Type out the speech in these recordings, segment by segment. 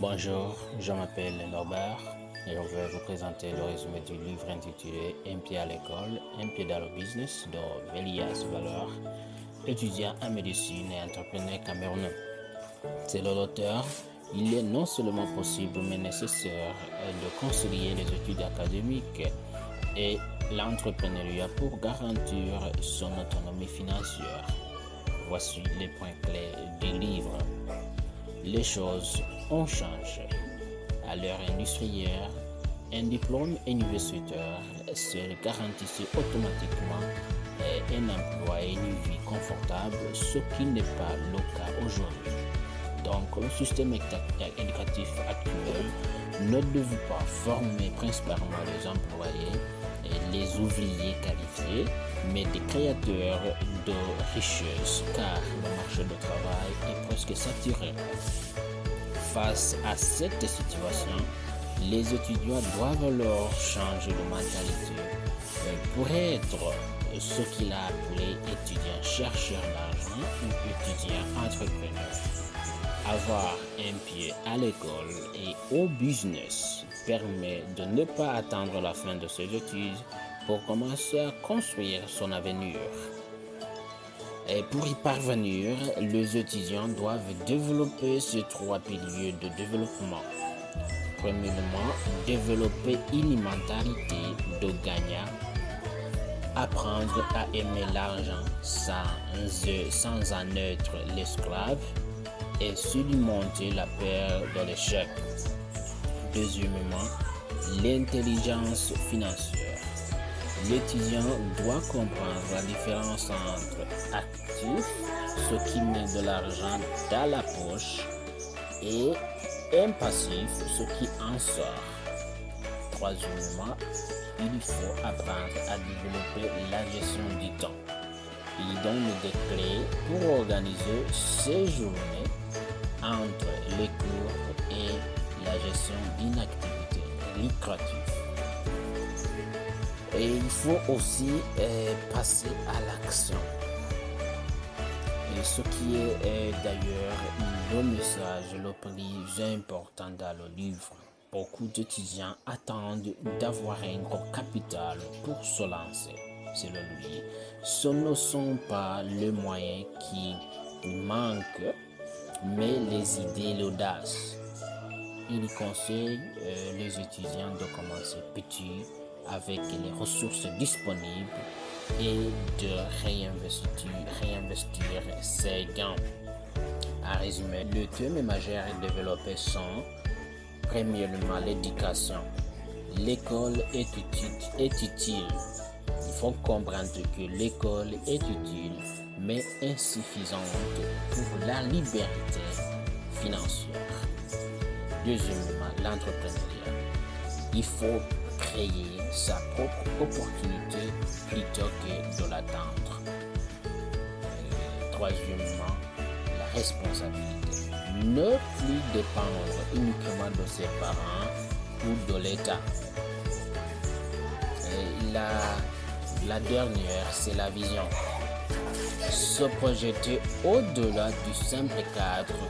Bonjour, je m'appelle Norbert et je vais vous présenter le résumé du livre intitulé Un pied à l'école, un pied dans le business de Elias Valeur, étudiant en médecine et entrepreneur camerounais. Selon l'auteur, il est non seulement possible mais nécessaire de concilier les études académiques et l'entrepreneuriat pour garantir son autonomie financière. Voici les points clés du livre. Les choses ont changé. À l'ère industrielle, un diplôme universitaire seul garantissait automatiquement un emploi et une vie confortable, ce qui n'est pas le cas aujourd'hui. Donc, le système éducatif actuel ne devait pas former principalement les employés et les ouvriers qualifiés, mais des créateurs de richesses, car le marché du travail est presque saturé. Face à cette situation, les étudiants doivent alors changer de mentalité pour être ce qu'il a appelé étudiant chercheur d'argent ou étudiant entrepreneur. Avoir un pied à l'école et au business permet de ne pas attendre la fin de ses études pour commencer à construire son avenir. Et pour y parvenir, les étudiants doivent développer ces trois piliers de développement. Premièrement, développer une mentalité de gagnant, apprendre à aimer l'argent sans en être l'esclave et surmonter la peur de l'échec. Deuxièmement, l'intelligence financière. L'étudiant doit comprendre la différence entre actif, ce qui met de l'argent dans la poche, et un passif, ce qui en sort. Troisièmement, il faut apprendre à développer la gestion du temps. Il donne des clés pour organiser ses journées entre les cours et la gestion d'une activité lucrative. Et il faut aussi passer à l'action. Et ce qui est d'ailleurs le message le plus important dans le livre. Beaucoup d'étudiants attendent d'avoir un gros capital pour se lancer. Selon lui, ce ne sont pas les moyens qui manquent, mais les idées et l'audace. Il conseille les étudiants de commencer petit avec les ressources disponibles et de réinvestir ses gains. En résumé, le thème majeur est développé sont premièrement l'éducation. L'école est utile. Il faut comprendre que l'école est utile mais insuffisante pour la liberté financière. Deuxièmement, l'entrepreneuriat. Il faut créer sa propre opportunité plutôt que de l'attendre. Troisièmement, la responsabilité. Ne plus dépendre uniquement de ses parents ou de l'État. La dernière, c'est la vision. Se projeter au-delà du simple cadre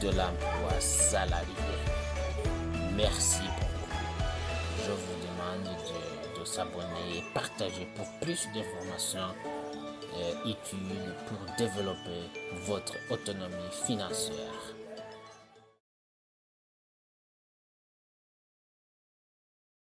de l'emploi salarié. Merci beaucoup. Je vous demande de s'abonner et partager pour plus d'informations utiles pour développer votre autonomie financière.